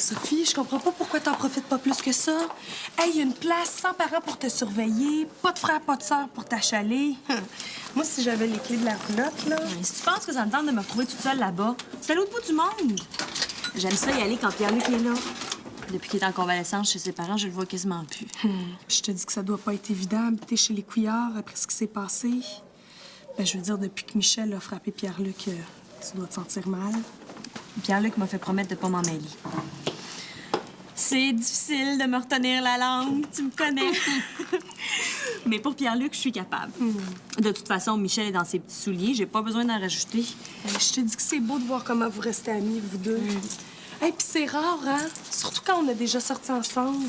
Sophie, je comprends pas pourquoi t'en profites pas plus que ça. Hey, y a une place sans parents pour te surveiller, pas de frère, pas de sœur pour t'achaler. Moi, si j'avais les clés de la roulotte, là... Si tu penses que ça me tente de me retrouver toute seule là-bas, c'est à l'autre bout du monde. J'aime ça y aller quand Pierre-Luc est là. Depuis qu'il est en convalescence chez ses parents, je le vois quasiment plus. Je te dis que ça doit pas être évident habiter chez les Couillards après ce qui s'est passé. Ben, je veux dire, depuis que Michel a frappé Pierre-Luc, tu dois te sentir mal. Pierre-Luc m'a fait promettre de pas m'en mêler. C'est difficile de me retenir la langue, tu me connais. Mais pour Pierre-Luc, je suis capable. De toute façon, Michel est dans ses petits souliers, j'ai pas besoin d'en rajouter. Je te dis que c'est beau de voir comment vous restez amis, vous deux. Hey, puis c'est rare, hein? Surtout quand on a déjà sorti ensemble.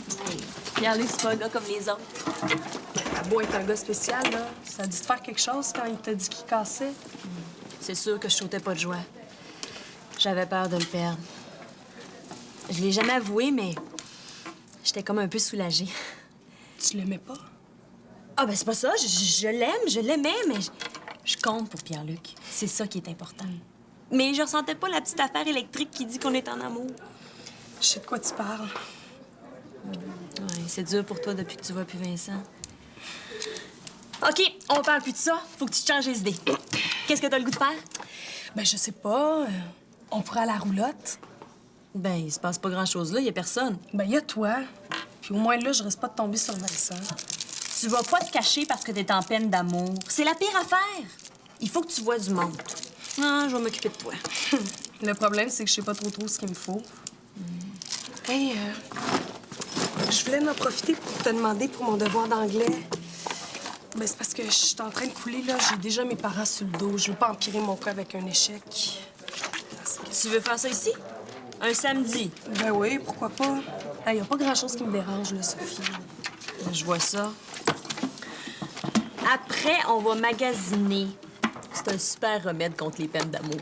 Pierre-Luc, c'est pas un gars comme les autres. T'as beau être un gars spécial, là. Ça a dû te faire quelque chose quand il t'a dit qu'il cassait. C'est sûr que je sautais pas de joie. J'avais peur de le perdre. Je l'ai jamais avoué, mais j'étais comme un peu soulagée. Tu l'aimais pas? Ah, ben c'est pas ça. Je l'aime, je l'aimais, mais je compte pour Pierre-Luc. C'est ça qui est important. Mais je ressentais pas la petite affaire électrique qui dit qu'on est en amour. Je sais de quoi tu parles. Ouais, c'est dur pour toi depuis que tu vois plus Vincent. OK, on parle plus de ça. Faut que tu te changes les idées. Qu'est-ce que t'as le goût de faire? Ben, je sais pas. On pourrait aller à la roulotte. Ben, il se passe pas grand-chose là, y a personne. Ben, y a toi. Puis au moins là, je risque pas de tomber sur Vincent. Tu vas pas te cacher parce que t'es en peine d'amour. C'est la pire affaire. Il faut que tu vois du monde. Non, je vais m'occuper de toi. Le problème, c'est que je sais pas trop ce qu'il me faut. Hey, je voulais en profiter pour te demander pour mon devoir d'anglais. Ben, c'est parce que je suis en train de couler, là. J'ai déjà mes parents sur le dos. Je veux pas empirer mon cas avec un échec. Tu veux faire ça ici? Un samedi? Ben oui, pourquoi pas? Il y a pas grand-chose qui me dérange, là, Sophie. Je vois ça. Après, on va magasiner. C'est un super remède contre les peines d'amour.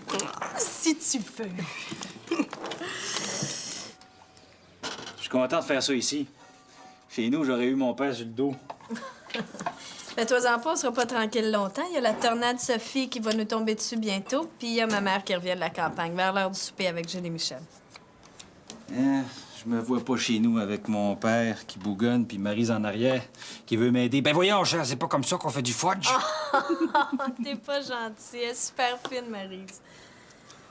Si tu veux. Je suis content de faire ça ici. Chez nous, j'aurais eu mon père sur le dos. Fais-toi-en pas, on sera pas tranquille longtemps. Il y a la tornade Sophie qui va nous tomber dessus bientôt, puis il y a ma mère qui revient de la campagne vers l'heure du souper avec Gilles et Michel. Je me vois pas chez nous avec mon père qui bougonne puis Maryse en arrière qui veut m'aider. Ben voyons, cher, c'est pas comme ça qu'on fait du fudge. T'es pas gentil, elle est super fine, Maryse.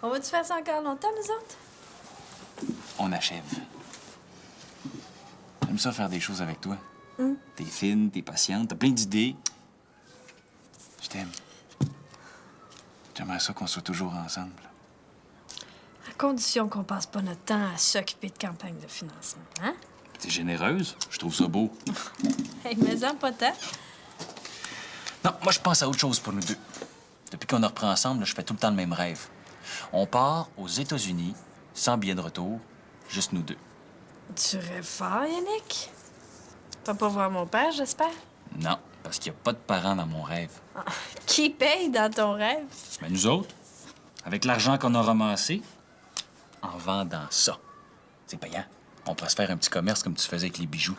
On va-tu faire ça encore longtemps, nous autres? On achève. J'aime ça faire des choses avec toi. T'es fine, t'es patiente, t'as plein d'idées. Je t'aime. J'aimerais ça qu'on soit toujours ensemble. À condition qu'on passe pas notre temps à s'occuper de campagne de financement, hein? T'es généreuse, je trouve ça beau. Hey, mais en pas tant. Non, moi, je pense à autre chose pour nous deux. Depuis qu'on a repris ensemble, là, je fais tout le temps le même rêve. On part aux États-Unis, sans billet de retour, juste nous deux. Tu rêves fort, Yannick? Tu vas pas voir mon père, j'espère? Non, parce qu'il n'y a pas de parents dans mon rêve. Ah, qui paye dans ton rêve? Mais nous autres, avec l'argent qu'on a ramassé, en vendant ça, c'est payant. On pourrait se faire un petit commerce comme tu faisais avec les bijoux.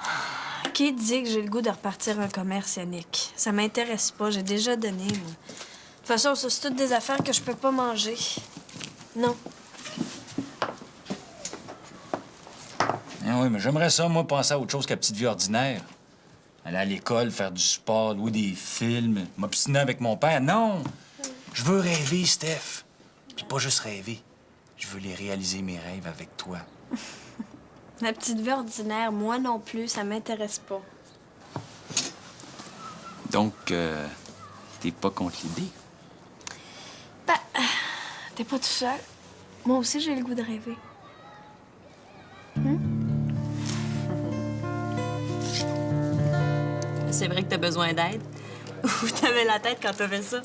Qui dit que j'ai le goût de repartir un commerce, Yannick? Ça m'intéresse pas, j'ai déjà donné, moi. De toute façon, ça, c'est toutes des affaires que je peux pas manger. Non. Ah oui, mais j'aimerais ça, moi, penser à autre chose qu'à petite vie ordinaire. Aller à l'école, faire du sport, louer des films, m'obstiner avec mon père. Non! Je veux rêver, Steph. Puis pas juste rêver. Je veux les réaliser, mes rêves, avec toi. La petite vie ordinaire, moi non plus, ça m'intéresse pas. Donc, t'es pas contre l'idée? Ben, t'es pas tout seul. Moi aussi, j'ai le goût de rêver. C'est vrai que t'as besoin d'aide? Ou t'avais la tête quand t'as fait ça?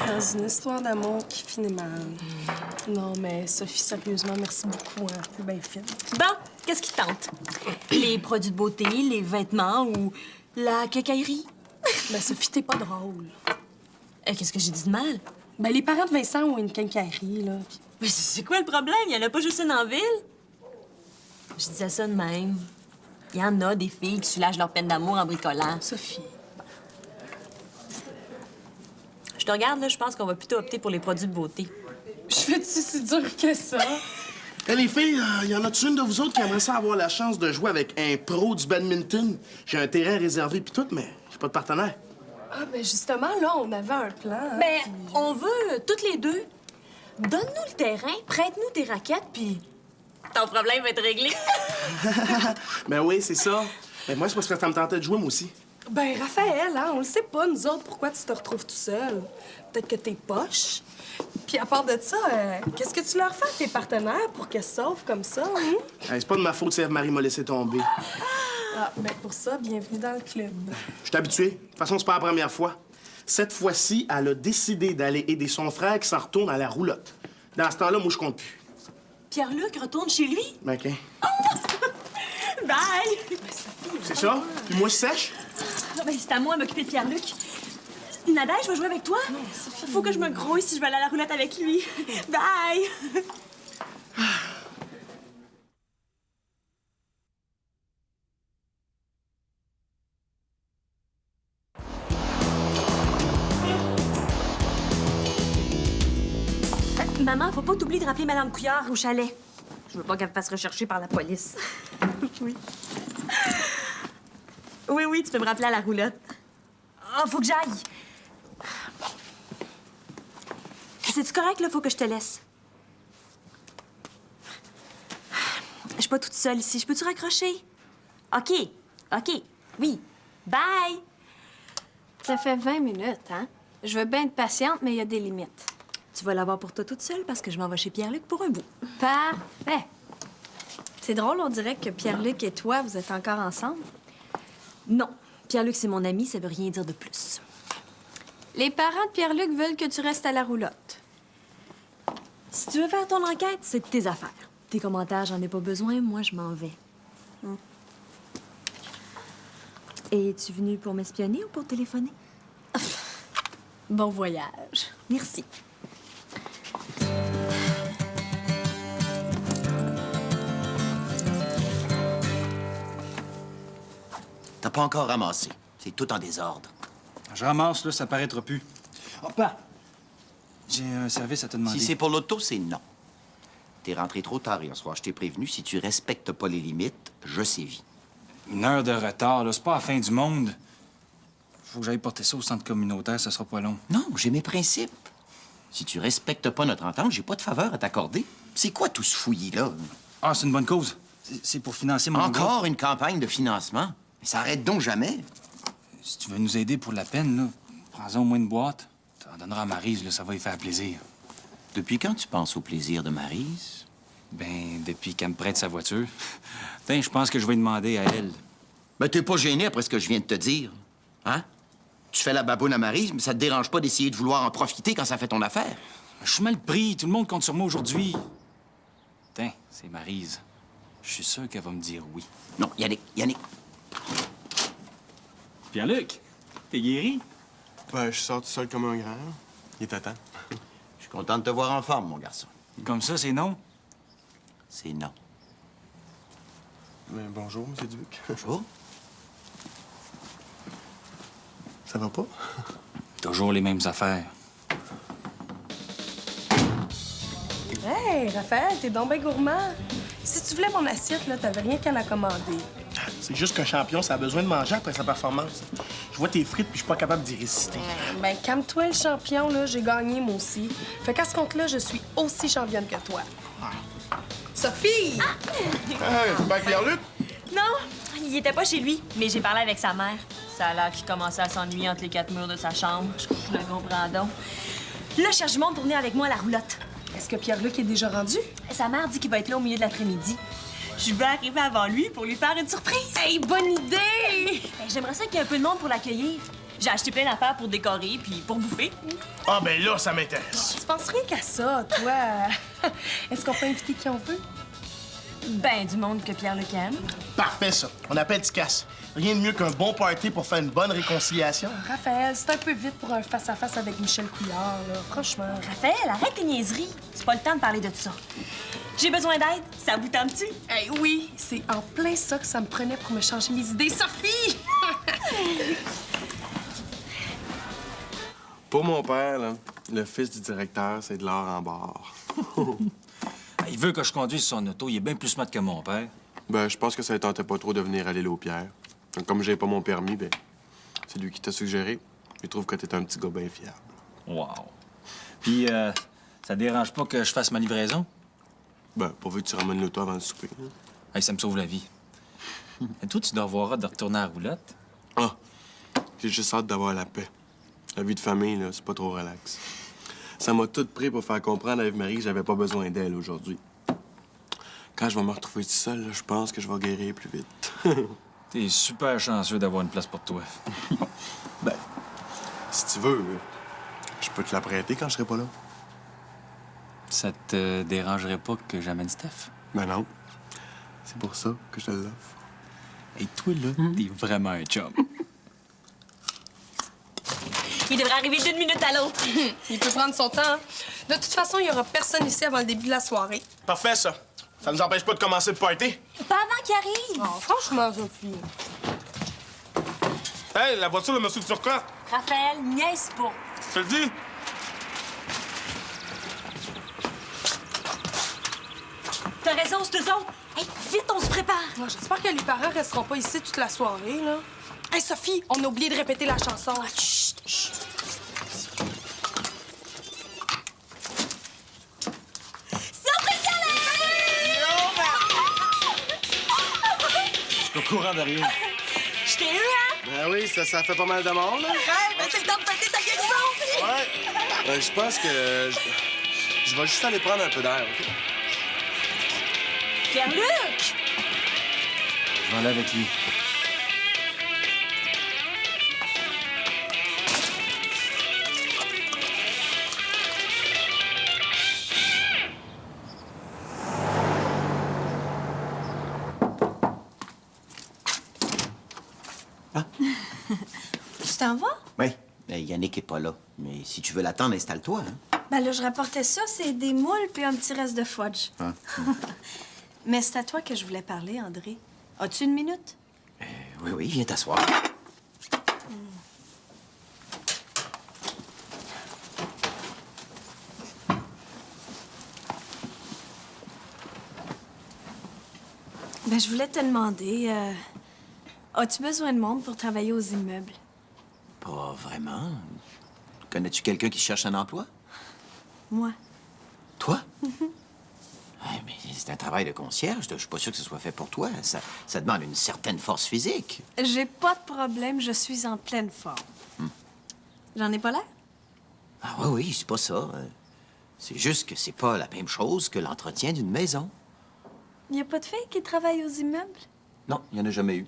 Dans une histoire d'amour qui finit mal. Non, mais Sophie, sérieusement, merci beaucoup. Hein. T'es bien fine. Bon, qu'est-ce qui tente? Les produits de beauté, les vêtements ou la quincaillerie? Ben, Sophie, t'es pas drôle. Qu'est-ce que j'ai dit de mal? Ben, les parents de Vincent ont une quincaillerie, là. Mais c'est quoi le problème? Il y en a pas juste une en ville? Je disais ça de même. Il y en a des filles qui soulagent leur peine d'amour en bricolant. Sophie. Je te regarde, là, je pense qu'on va plutôt opter pour les produits de beauté. Je fais-tu si dur que ça? Hey, les filles, y en a-tu une de vous autres qui aimerait ça avoir la chance de jouer avec un pro du badminton? J'ai un terrain réservé pis tout, mais j'ai pas de partenaire. Ah, ben justement, là, on avait un plan. Hein, Ben, puis- on veut toutes les deux. Donne-nous le terrain, prête-nous tes raquettes, puis ton problème va être réglé. Ben oui, c'est ça. Ben moi, c'est parce que ça me tentait de jouer, moi aussi. Ben, Raphaël, hein, on le sait pas, nous autres, pourquoi tu te retrouves tout seul. Peut-être que t'es poche. Puis à part de ça, qu'est-ce que tu leur fais à tes partenaires pour qu'elles se sauvent comme ça, hein? Hey, c'est pas de ma faute si Eve-Marie m'a laissé tomber. Ah, ben pour ça, bienvenue dans le club. Je suis habitué. De toute façon, c'est pas la première fois. Cette fois-ci, elle a décidé d'aller aider son frère qui s'en retourne à la roulotte. Dans ce temps-là, moi, je compte plus. Pierre-Luc retourne chez lui. Ben, OK. Bye! C'est ça? Puis moi, je sèche? Ah, ben, c'est à moi de m'occuper de Pierre-Luc. Nada, je vais jouer avec toi. Faut que je me grouille si je veux aller à la roulette avec lui. Bye! Maman, faut pas t'oublier de rappeler Madame Couillard au chalet. Je veux pas qu'elle me fasse rechercher par la police. Oui. Oui, tu peux me rappeler à la roulotte. Ah, faut que j'aille. C'est-tu correct, là? Faut que je te laisse. Je suis pas toute seule ici. Je peux-tu raccrocher? OK. Oui. Bye! Ça fait 20 minutes, hein? Je veux bien être patiente, mais il y a des limites. Tu vas l'avoir pour toi toute seule parce que je m'en vais chez Pierre-Luc pour un bout. Parfait. C'est drôle, on dirait que Pierre-Luc et toi, vous êtes encore ensemble. Non. Pierre-Luc, c'est mon ami, ça veut rien dire de plus. Les parents de Pierre-Luc veulent que tu restes à la roulotte. Si tu veux faire ton enquête, c'est de tes affaires. Tes commentaires, j'en ai pas besoin, moi, je m'en vais. Et es-tu venu pour m'espionner ou pour téléphoner? Bon voyage. Merci. T'as pas encore ramassé. C'est tout en désordre. Je ramasse, là, ça paraîtra plus. Oh, pas! J'ai un service à te demander. Si c'est pour l'auto, c'est non. T'es rentré trop tard hier soir. Je t'ai prévenu, si tu respectes pas les limites, je sévis. Une heure de retard, là, c'est pas la fin du monde. Faut que j'aille porter ça au centre communautaire, ça sera pas long. Non, j'ai mes principes. Si tu respectes pas notre entente, j'ai pas de faveur à t'accorder. C'est quoi tout ce fouillis-là? Ah, c'est une bonne cause. C'est pour financer mon groupe. Encore une campagne de financement? Mais ça arrête donc jamais. Si tu veux nous aider pour la peine, là, prends-en au moins une boîte. T'en donneras à Maryse, là, ça va y faire plaisir. Depuis quand tu penses au plaisir de Maryse? Ben, depuis qu'elle me prête sa voiture. Tiens, je pense que je vais demander à elle. Ben, t'es pas gêné après ce que je viens de te dire. Hein? Tu fais la baboune à Maryse, mais ça te dérange pas d'essayer de vouloir en profiter quand ça fait ton affaire. Je suis mal pris. Tout le monde compte sur moi aujourd'hui. Tiens, c'est Maryse. Je suis sûr qu'elle va me dire oui. Non, Yannick. Pierre-Luc, t'es guéri? Ben, je sors tout seul comme un grand. Il est à temps. Je suis content de te voir en forme, mon garçon. Comme ça, c'est non? C'est non. Mais bonjour, M. Dubuc. Bonjour. Ça va pas? Toujours les mêmes affaires. Hey, Raphaël, t'es donc bien gourmand. Si tu voulais mon assiette, là, t'avais rien qu'à la commander. C'est juste qu'un champion, ça a besoin de manger après sa performance. Je vois tes frites puis je suis pas capable d'y résister. Ben, calme-toi, le champion, là. J'ai gagné, moi aussi. Fait qu'à ce compte-là, je suis aussi championne que toi. Sophie! Hey, c'est bien Pierre-Luc? Non, il était pas chez lui, mais j'ai parlé avec sa mère. Ça a l'air qu'il commençait à s'ennuyer entre les quatre murs de sa chambre. Je le comprends donc. Là, je cherche du monde pour venir avec moi à la roulotte. Est-ce que Pierre-Luc est déjà rendu? Sa mère dit qu'il va être là au milieu de l'après-midi. Je vais arriver avant lui pour lui faire une surprise. Hey, bonne idée! Ben, j'aimerais ça qu'il y ait un peu de monde pour l'accueillir. J'ai acheté plein d'affaires pour décorer puis pour bouffer. Ah, ben là, ça m'intéresse. Tu penses rien qu'à ça, toi. Est-ce qu'on peut inviter qui on veut? Ben, du monde que Pierre-Luc aime. Parfait, ça. On appelle Ticasse. Rien de mieux qu'un bon party pour faire une bonne réconciliation. Raphaël, c'est un peu vite pour un face-à-face avec Michel Couillard, là. Franchement. Raphaël, arrête tes niaiseries. C'est pas le temps de parler de tout ça. J'ai besoin d'aide. Ça vous tente-tu? Hey, oui, c'est en plein ça que ça me prenait pour me changer les idées. Sophie! Pour mon père, là, le fils du directeur, c'est de l'or en barre. il veut que je conduise son auto. Il est bien plus smart que mon père. Ben, je pense que ça ne tentait pas trop de venir à l'île aux Pierres. Donc, comme j'ai pas mon permis, ben, c'est lui qui t'a suggéré. Il trouve que t'es un petit gars bien fiable. Wow. Puis, ça dérange pas que je fasse ma livraison? Ben, pourvu que tu ramènes l'auto avant le souper. Hey, ça me sauve la vie. Et toi, tu dois avoir hâte de retourner à la roulotte? Ah! J'ai juste hâte d'avoir la paix. La vie de famille, là, c'est pas trop relax. Ça m'a tout pris pour faire comprendre à Eve-Marie que j'avais pas besoin d'elle aujourd'hui. Quand je vais me retrouver tout seul, là, je pense que je vais guérir plus vite. T'es super chanceux d'avoir une place pour toi. Ben, si tu veux, je peux te la prêter quand je serai pas là. Ça te dérangerait pas que j'amène Steph? Ben non. C'est pour ça que je te l'offre. Et toi, là, t'es vraiment un chum. Il devrait arriver d'une minute à l'autre. Il peut prendre son temps. Hein. De toute façon, il y aura personne ici avant le début de la soirée. Parfait, ça. Ça nous empêche pas de commencer le party. Pas avant qu'il arrive. Oh, franchement, Sophie. Hey, la voiture de M. Turcotte, Raphaël, niaise pas. je te le dis. T'as raison, c'est eux autres. Hey, vite, on se prépare. Moi, j'espère que les parents resteront pas ici toute la soirée, là. Hey, Sophie, on a oublié de répéter la chanson. Chut, chut. Je suis au courant de rien. Je t'ai eu, hein? Ben oui, ça fait pas mal de monde, là. Hey, ben c'est le temps de fêter ta guérison. Ouais. Je pense que je vais juste aller prendre un peu d'air, OK? Pierre-Luc! Je vais aller avec lui. Tu t'en vas? Oui. Ben, Yannick est pas là. Mais si tu veux l'attendre, installe-toi, hein? Ben là, je rapportais ça, c'est des moules puis un petit reste de fudge. Hein? Mais c'est à toi que je voulais parler, André. As-tu une minute? Oui, oui, viens t'asseoir. Ben, je voulais te demander, as-tu besoin de monde pour travailler aux immeubles? Pas vraiment. Connais-tu quelqu'un qui cherche un emploi? Moi. Toi? Ouais, mais c'est un travail de concierge. Je suis pas sûr que ce soit fait pour toi. Ça demande une certaine force physique. J'ai pas de problème, je suis en pleine forme. J'en ai pas l'air? Ah oui, oui, c'est pas ça. C'est juste que c'est pas la même chose que l'entretien d'une maison. Y a pas de filles qui travaillent aux immeubles? Non, il y en a jamais eu.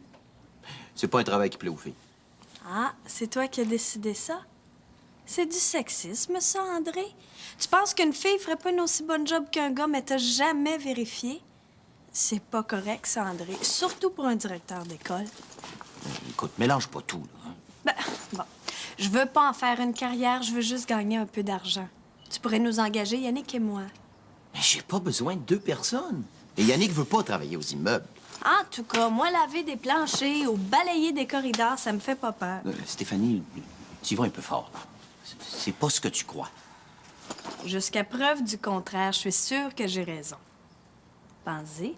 C'est pas un travail qui plaît aux filles. Ah, c'est toi qui as décidé ça? C'est du sexisme, ça, André? Tu penses qu'une fille ferait pas une aussi bonne job qu'un gars, mais t'as jamais vérifié? C'est pas correct, ça, André. Surtout pour un directeur d'école. Écoute, mélange pas tout, là. Hein? Ben, bon. Je veux pas en faire une carrière, je veux juste gagner un peu d'argent. Tu pourrais nous engager, Yannick et moi. Mais j'ai pas besoin de 2 personnes. Et Yannick veut pas travailler aux immeubles. En tout cas, moi, laver des planchers ou balayer des corridors, ça me fait pas peur. Stéphanie, tu y vas un peu fort, là. C'est pas ce que tu crois. Jusqu'à preuve du contraire, je suis sûre que j'ai raison. Pensez.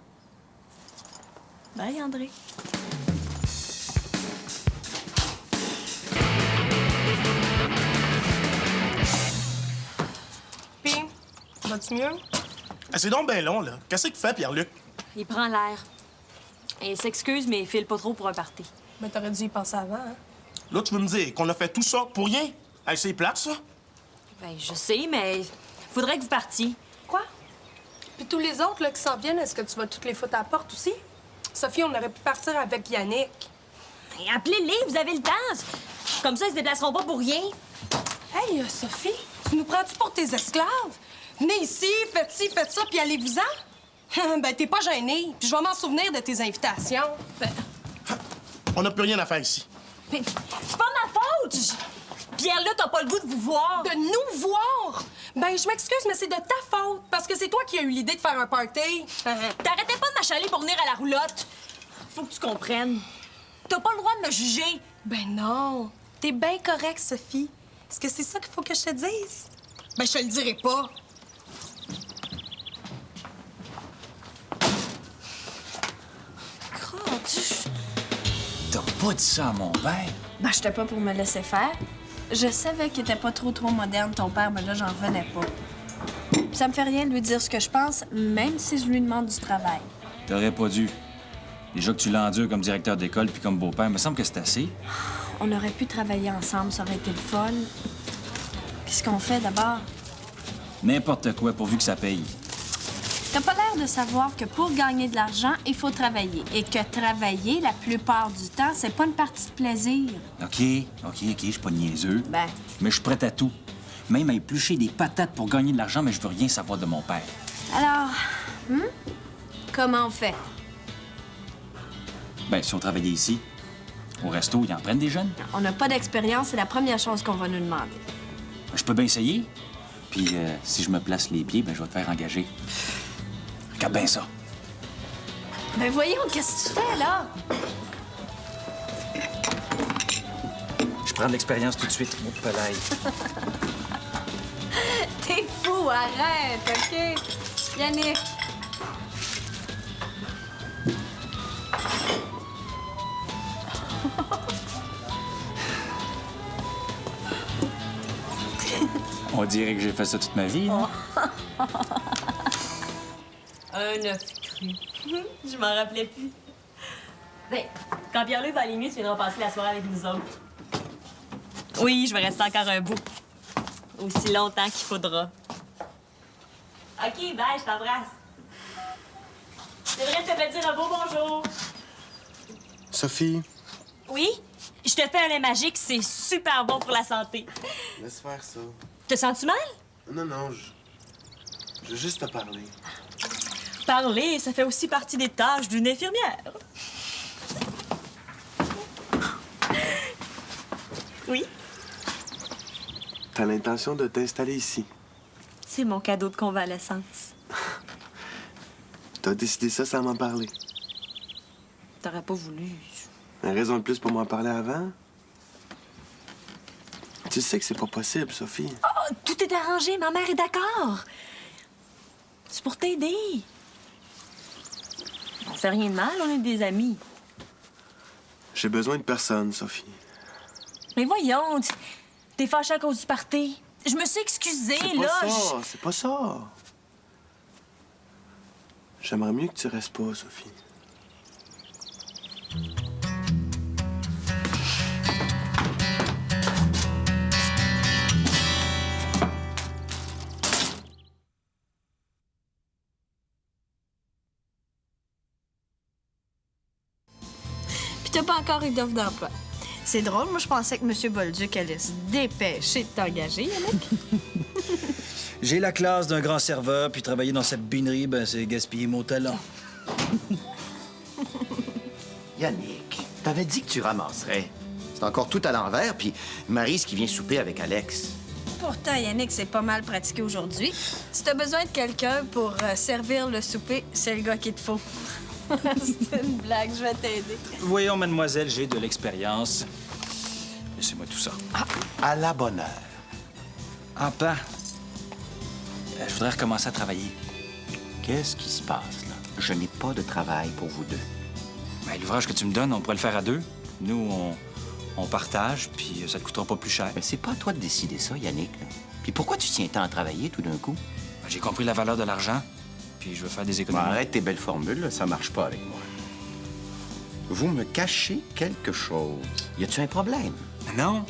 Bye, André. Puis, vas-tu mieux? Ah, c'est donc bien long, là. Qu'est-ce qu'il fait, Pierre-Luc? Il prend l'air. Et il s'excuse, mais il file pas trop pour un party. Mais t'aurais dû y penser avant, hein? Là, tu veux me dire qu'on a fait tout ça pour rien? Hey, c'est plate, ça? Ben, je sais, mais faudrait que vous partiez. Quoi? Puis tous les autres là, qui s'en viennent, est-ce que tu vas toutes les foutre à la porte aussi? Sophie, on aurait pu partir avec Yannick. Ben, appelez-les, vous avez le temps. Comme ça, ils se déplaceront pas pour rien. Hey, Sophie, tu nous prends-tu pour tes esclaves? Venez ici, faites ci, faites ça, puis allez-vous-en. Ben, t'es pas gêné, puis je vais m'en souvenir de tes invitations. On n'a plus rien à faire ici. Mais c'est pas ma faute! Pierre-Luc, t'as pas le goût de vous voir. De nous voir? Ben, je m'excuse, mais c'est de ta faute, parce que c'est toi qui as eu l'idée de faire un party. T'arrêtais pas de m'achaler pour venir à la roulotte. Faut que tu comprennes. T'as pas le droit de me juger. Ben non, t'es bien correcte, Sophie. Est-ce que c'est ça qu'il faut que je te dise? Ben, je te le dirai pas. T'as pas dit ça à mon père? Ben, j'étais pas pour me laisser faire. Je savais qu'il était pas trop moderne, ton père, mais là, j'en revenais pas. Puis ça me fait rien de lui dire ce que je pense, même si je lui demande du travail. T'aurais pas dû. Déjà que tu l'endures comme directeur d'école puis comme beau-père, me semble que c'est assez. On aurait pu travailler ensemble, ça aurait été le fun. Qu'est-ce qu'on fait d'abord? N'importe quoi pourvu que ça paye. T'as pas l'air de savoir que pour gagner de l'argent, il faut travailler. Et que travailler, la plupart du temps, c'est pas une partie de plaisir. OK, je suis pas niaiseux. Ben. Mais je suis prêt à tout. Même à éplucher des patates pour gagner de l'argent, mais je veux rien savoir de mon père. Alors, comment on fait? Ben, si on travaillait ici, au resto, ils en prennent des jeunes. On n'a pas d'expérience, c'est la première chose qu'on va nous demander. Je peux bien essayer. Puis, si je me place les pieds, ben, je vais te faire engager. Regarde bien ça. Ben voyons, qu'est-ce que tu fais, là? Je prends de l'expérience tout de suite. Mon pelaille. T'es fou, arrête, OK? Yannick. On dirait que j'ai fait ça toute ma vie. Hein? Un œuf cru. Je m'en rappelais plus. Ben, quand Pierre-Luc va aller mieux, tu viendras passer la soirée avec nous autres. Oui, je vais rester encore un bout. Aussi longtemps qu'il faudra. OK, bye, je t'embrasse. C'est vrai, tu te dire un beau bonjour. Sophie, Oui? Je te fais un lait magique, c'est super bon pour la santé. laisse faire ça. Te sens-tu mal? Non, je veux juste te parler. Parler, ça fait aussi partie des tâches d'une infirmière. Oui? T'as l'intention de t'installer ici. C'est mon cadeau de convalescence. T'as décidé ça sans m'en parler. T'aurais pas voulu. Une raison de plus pour m'en parler avant? Tu sais que c'est pas possible, Sophie. Oh, tout est arrangé, ma mère est d'accord. C'est pour t'aider. On fait rien de mal, on est des amis. J'ai besoin de personne, Sophie. Mais voyons, t'es fâchée à cause du party. Je me suis excusée, C'est là. pas ça, c'est pas ça. J'aimerais mieux que tu restes pas, Sophie. Puis t'as pas encore eu d'offre d'emploi. C'est drôle, moi je pensais que M. Bolduc allait se dépêcher de t'engager, Yannick. J'ai la classe d'un grand serveur, puis travailler dans cette binerie, ben c'est gaspiller mon talent. Yannick, t'avais dit que tu ramasserais. C'est encore tout à l'envers, puis Maryse qui vient souper avec Alex. Pourtant, Yannick, c'est pas mal pratiqué aujourd'hui. Si t'as besoin de quelqu'un pour servir le souper, c'est le gars qu'il te faut. C'est une blague, je vais t'aider. Voyons, mademoiselle, j'ai de l'expérience. Laissez-moi tout ça. À la bonne heure. Ah, pas. Je voudrais recommencer à travailler. Qu'est-ce qui se passe, là? Je n'ai pas de travail pour vous deux. Ben, l'ouvrage que tu me donnes, on pourrait le faire à deux. Nous, on partage, puis ça te coûtera pas plus cher. Mais c'est pas à toi de décider ça, Yannick. Là. Puis pourquoi tu tiens tant à travailler tout d'un coup? Ben, j'ai compris la valeur de l'argent, puis je veux faire des Bon, économies. arrête tes belles formules, là, ça marche pas avec moi. Vous me cachez quelque chose. Y a-tu un problème? Non.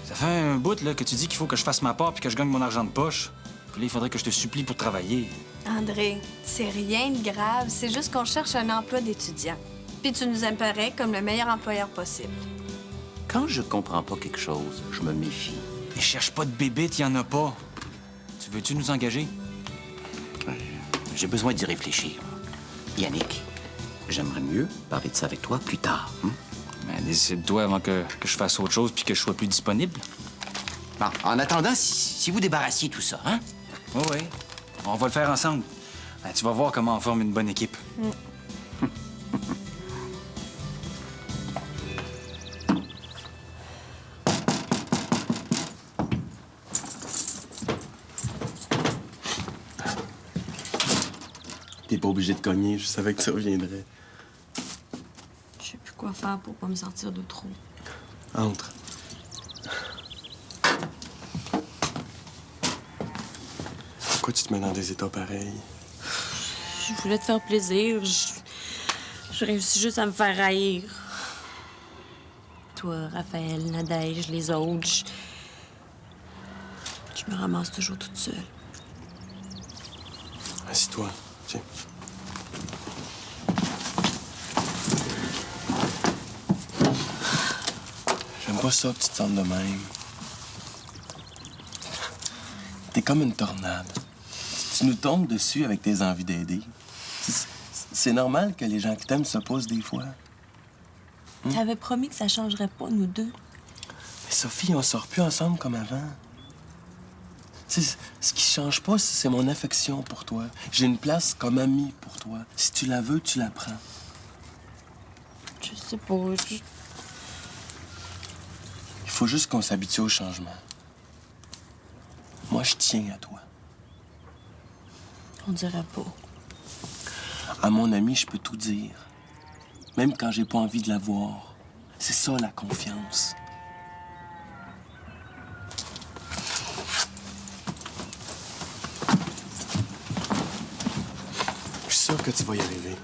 Ça fait un bout là, que tu dis qu'il faut que je fasse ma part puis que je gagne mon argent de poche. Puis là, il faudrait que je te supplie pour travailler. André, c'est rien de grave. C'est juste qu'on cherche un emploi d'étudiant. Puis tu nous apparaîs comme le meilleur employeur possible. Quand je comprends pas quelque chose, je me méfie. Mais cherche pas de bébite, y en a pas. Tu veux-tu nous engager? J'ai besoin d'y réfléchir. Yannick, j'aimerais mieux parler de ça avec toi plus tard. Hein? Ben, décide-toi avant que je fasse autre chose puis que je sois plus disponible. Bon, en attendant, si vous débarrassiez tout ça, hein? Oui. On va le faire ensemble. Ben, tu vas voir comment on forme une bonne équipe. T'es pas obligé de cogner, je savais que ça reviendrait. Je sais plus quoi faire pour pas me sentir de trop. Entre. Pourquoi tu te mets dans des états pareils? Je voulais te faire plaisir. Je réussis juste à me faire haïr. Toi, Raphaël, Nadège, les autres, je me ramasse toujours toute seule. Assis-toi, tiens. J'aime pas ça que tu te sentes de même. T'es comme une tornade. Tu nous tombes dessus avec tes envies d'aider. C'est normal que les gens qui t'aiment se posent des fois. T'avais promis que ça changerait pas, nous deux. Mais Sophie, on sort plus ensemble comme avant. Tu sais, ce qui change pas, c'est mon affection pour toi. J'ai une place comme amie pour toi. Si tu la veux, tu la prends. Je sais pas. Il faut juste qu'on s'habitue au changement. Moi, je tiens à toi. On dirait pas. À mon ami, je peux tout dire. Même quand j'ai pas envie de la voir. C'est ça, la confiance. Je suis sûr que tu vas y arriver.